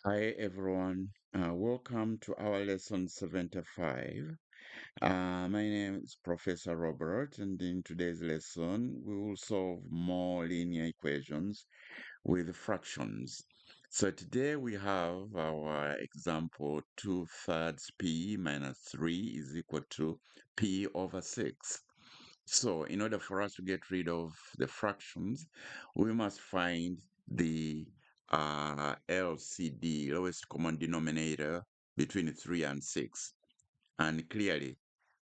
Hi everyone, welcome to our lesson 75. My name is Professor Robert, and in today's lesson, we will solve more linear equations with fractions. So today we have our example 2/3 p minus 3 is equal to p over 6. So in order for us to get rid of the fractions, we must find the LCD, lowest common denominator, between 3 and 6. And clearly,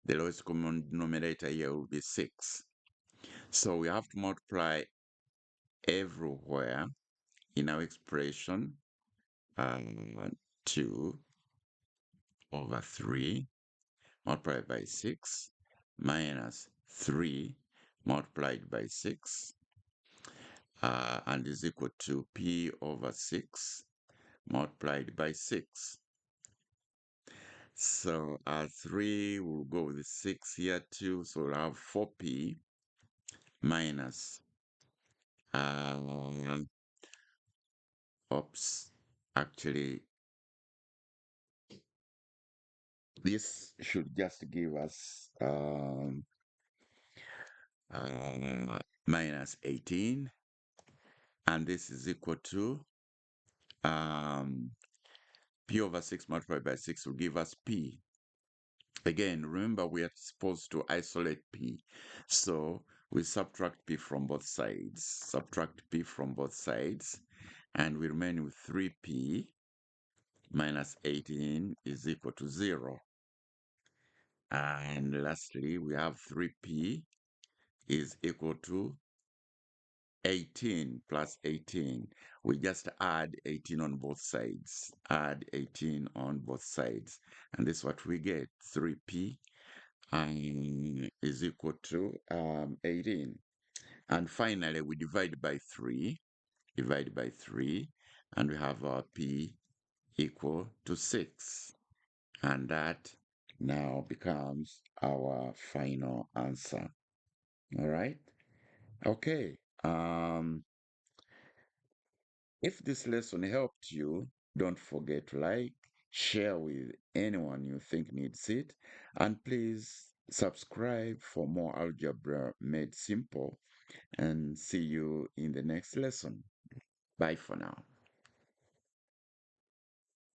the lowest common denominator here will be 6. So we have to multiply everywhere in our expression, uh, 2 over 3 multiplied by 6 minus 3 multiplied by 6 and is equal to p over 6 multiplied by 6. So 3 will go with 6 here too, so we'll have 4p minus, oops, actually, this should just give us minus 18, and this is equal to p over 6 multiplied by 6 will give us p. Again, remember we are supposed to isolate p. So we subtract p from both sides, and we remain with 3p minus 18 is equal to 0. And lastly, we have 3p is equal to 18 plus 18. We just add 18 on both sides. Add 18 on both sides. And this is what we get. 3p is equal to 18. And finally, we divide by 3. And we have our p equal to 6. And that now becomes our final answer. All right? Okay. If this lesson helped you, don't forget to like, share with anyone you think needs it, and please subscribe for more algebra made simple, and see you in the next lesson. Bye for now.